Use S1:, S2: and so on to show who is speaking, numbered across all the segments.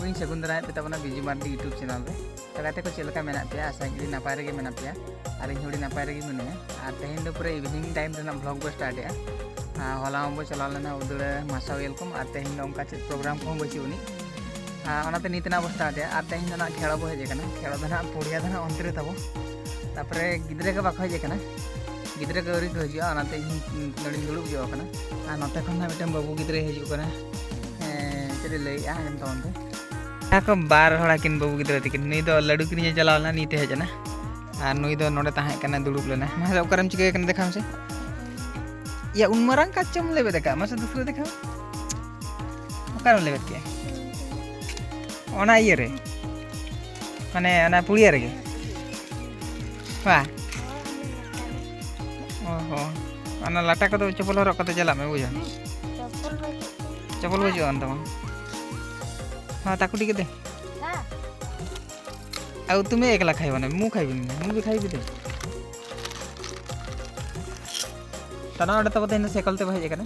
S1: इन सगुन दारा पे तबना Biju Mardi YouTube channel रे तो गाते को चलका मेना पे आशा करी नपाय रेगे मेना पे और इन होड़ी नपाय रेगे मिने और तेहेन दो पूरा इवनिंग टाइम रेना ब्लॉग बो स्टार्ट है होला हम बो चला लेना उदुड़े मासा वेलकम और तेहेन दो उनका चेक प्रोग्राम को बची उनी ओनाते नीतना बो स्टार्ट है और तेहेन ना खेड़ा बो हेजे कना खेड़ा दना पुड़िया दना अंतरे तबो तापरे गिद्रे के बाको हेजे कना गिद्रे के औरी को हजिया ओनाते नड़ी दुड़ुब जो कना और नते खन ना मिटम बाबू गिद्रे हेजु कना चले लई आम तोंते को बार हड़ा किन बाबू गिद्रे तिकिन नुई दो लड्डू किने चलावना नीते हेजना और नुई दो नोडे ताहे कना दुड़ुब लेना मासे ओकरम चिके कना देखाम से या उन मरंग काचम लेबे देखा मासे दूसरे देखा ओकरम लेबे के ओना इये रे माने ओना पुड़िया रे वाह ओहो ओना लाटा को तो चप्पल हरक कते चला में बुझा चप्पल बजो अन तमा हाँ ताकुटी के दे आउ तुम्हें एकला खाइबा ना मु खाइबिन मु भी खाइबि दे तना ओडे तब तेन साइकिल ते भाई कने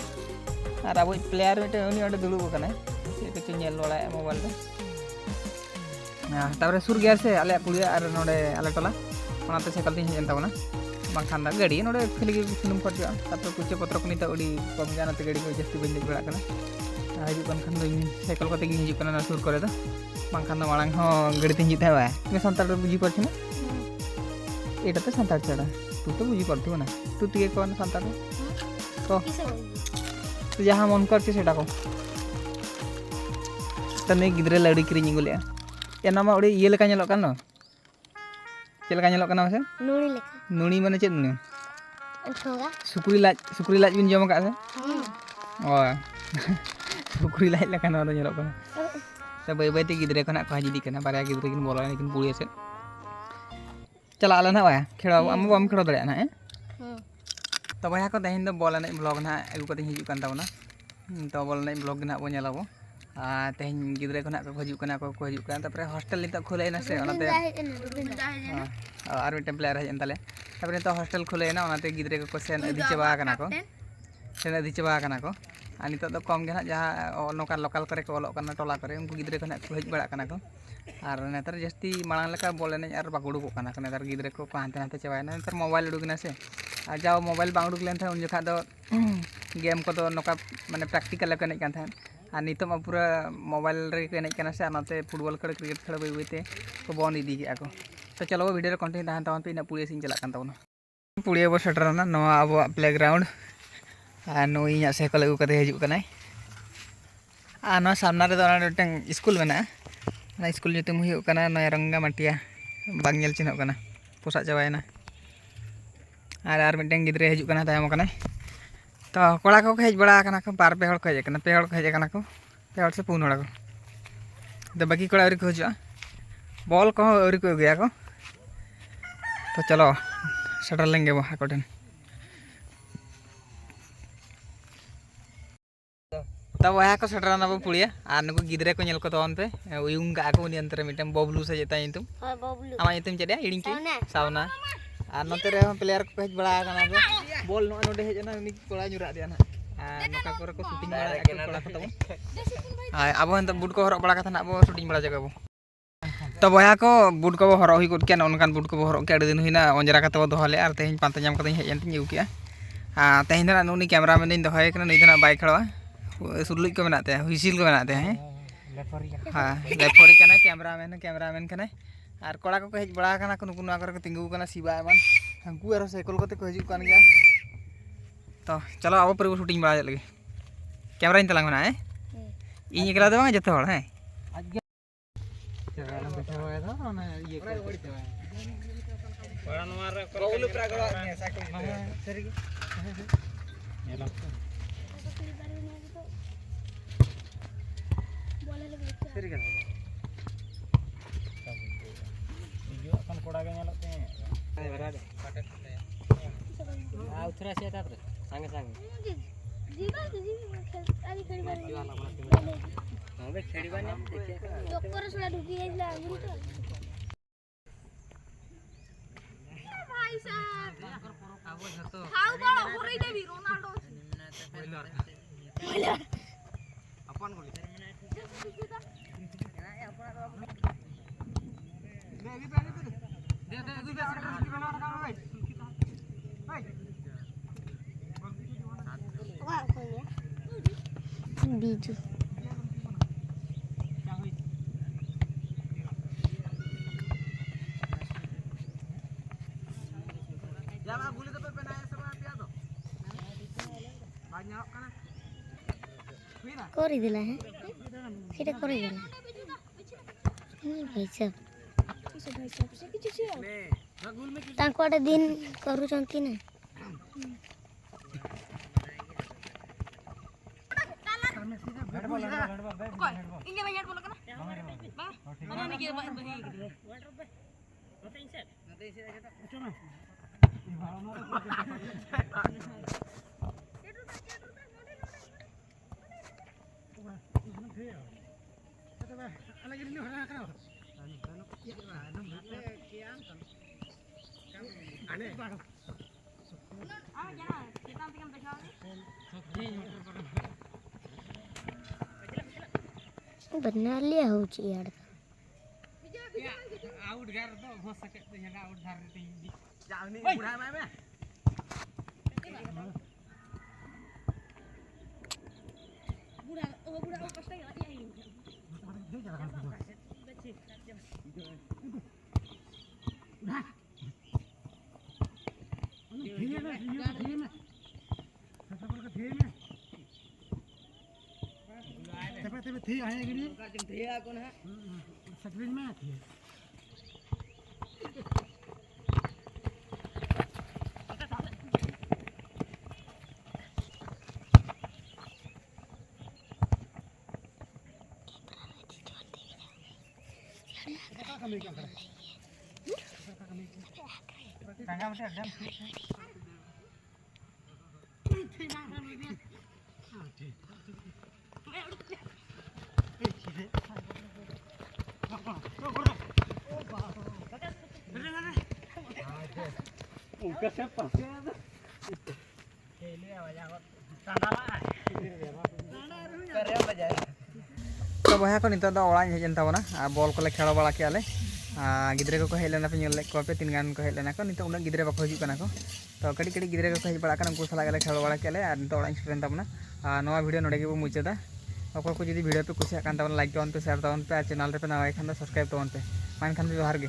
S1: और अब प्लेयर मिटे उनी ओडे दुड़ुब कने से किछु नेल बड़ा मोबाइल रे तापर सुर गया से आले पुड़िया और नोडे आले टोला ओनाते साइकिल ते हेजन तबना बांखान दा गाड़ी नोडे खाली सुनुम खर्चा तापर कुछ पत्र को नीता उडी कम जानाते गाड़ी को जस्ती बन बड़ा कना हजू खान साइकिल कते हजना सुर करे बांखान मांग गाड़ी ते हजू था तुम्हें सानताड़ बुझी पार्छ ना एटा तो सानताड़ छाड़ा तू तो बुझी पार्थ ना तू टीके कौन सानताड़ तो जहाँ मन कर को तो नहीं गिद्रे लड़ी किरिंग अगुले एना मा उड़ी ये लेका चेलका से नुणी माने चेद नुणी सुकुरी लाज बिन जम का से ओ सुकुरी लाज लेका ना नेलो कना तो बाय बाय ते गिद्रे को ना को हजिदी कना बारे गिद्रे किन बोला किन पुड़िया से चला आला ना वाया खेड़ा आम बम खेड़ा दड़े ना तो भाया को तेहेन दो बॉल एने ब्लॉग ना अगु कते हिजु कान ताबना तो बॉल एने ब्लॉग ना बो नेलाबो तेहेन गिद्रे को ना को हजु कना को हजु कना तापर हॉस्टल निता खुलेना से ओनाते और मिटे प्लेयर हेजन ताले तापर तो हॉस्टल खुलेना ओनाते गिद्रे को सेन अदि चबा कना को सेन अदि चबा कना को आ नितो दो कम गे ना जहाँ नोका लोकल करे को ओलोक कना टोला करे उनको गिद्रे को ना को हज बड़ा कना को और नेतार जस्ती मांग लेका बॉल एने और बाको उडुक कना को नेतार गिद्रे को हानते हानते चबायना नेतार मोबाइल उडुकना से आ जाओ मोबाइल बांग उडुक लेन था उन जखा दो गेम को तो नोका माने प्रैक्टिकल को एनेज कान था और नितो मा पूरा मोबाइल रे को एनेज कना से नाते फुटबॉल खेल क्रिकेट खेल बई बईते को बंद इदी के को तो चलो वीडियो रे कंटेंट ताहन तावन पे इना पुड़िया सिंह चला कान तावना पुड़िया बो सेटरना नवा अब प्लेग्राउंड और नुई साइकिल अगू कते हजू कनाय और ना सामना रे मिटन स्कूल मेना स्कूल nyutum हुई कना नया रंगा माटिया बांग नेल चिन्ह कना पोसा चाबायना और मिटन गिद्रे हजू कना तायम कना तो कोड़ा को हेज बड़ा कना को बार पे हड़ को हेज कना पे हड़ को हेज कना को पे हड़ से पुन हड़ को तो बाकी कोड़ा औरी को हजू बॉल को औरी को गया को तो चलो सेटर लेंगे वो हाकोटेन तब वह को सेटराना बो पुड़िया और नुको गिद्रे को नेल को तोन पे उयुंग का को नियंत्र मिटम बबलू से जेता इंतुम आमा इंतुम चेडे इडिंग के सावना और नते रे प्लेयर को हेज बड़ा कना को बॉल नो नोडे हेजना उनी कोड़ा जुरा दिया ना नोका करे को शूटिंग बड़ा कोड़ा को तब अब हन बूट को हरक बड़ा कथा ना अब शूटिंग बड़ा जगह बो तो बया को बूट को हरक हुई गुड के ननकान बूट को हरक के अडी दिन हुइना अंजरा कते दोहले और तेहिन पांता जाम कते हेज एंतिन युकिया तेहिन ना नुनी कैमरामैन दिन दोहय कना निदना बाय खड़वा सुरलुज को बनाते हैं हुइसिल को बनाते हैं हाँ लेफोरी कना कैमरामैन कना और कोड़ा को हेज बड़ा कना को नुकुना करे तिंगु कना सिबा एमन हंकु आरो साइकिल कोते को हजू कान गया तो चलो अब पर शूटिंग बड़ा लगे कैमरा इन तलांग बना है इन एकला दो जते हड़ है चला बैठा हुआ था ना ये बड़ा नवार कोउल प्रागड़ा साइकिल सरी ये सरी का यो अपन कोड़ा के नेलते हैं बरा दे काटे आ उतरा से तापर संगे संगे जीवा आली खड़ी बार हमें खेड़ी बाने देखिए डॉक्टर सुना ढुकी आइला अंगुरी तो भाई साहब खाओ बड़ा होरई देबी रोनाल्डो अपन गोली
S2: बीजू कोरी दिला है किटे कोरी दिला भाई सब तांको आटे दिन करू चंती ना बना लिया हो यार
S1: आउट घर तो हो सके तो यहाँ आउट धार देते हैं जावनी बुढ़ा में बुढ़ा ओ कष्ट है
S3: थी आए गिरी
S1: थे कौन है
S3: सकरीन में थी
S1: tangga mesti ada तो बहा को नितो ओड़ा हेजन तबना बॉल को खेल बड़ा के गिद्रे को हेज लेना पे नल को पे 3 गान को हेज लेना को नितो उना गिद्रे बाको हजु कना को तो कड़ी कड़ी गिद्रे को हेज बड़ा कना उनको सला गेले खेल बड़ा के नितो ओड़ा स्टूडेंट तबना नवा वीडियो नोडे के मुचादा अको को जदी वीडियो पे कुछ कान तबना लाइक तबन पे शेयर तबन पे चैनल रे पे नवा खान सब्सक्राइब तबन पे मान खान जोहार गे।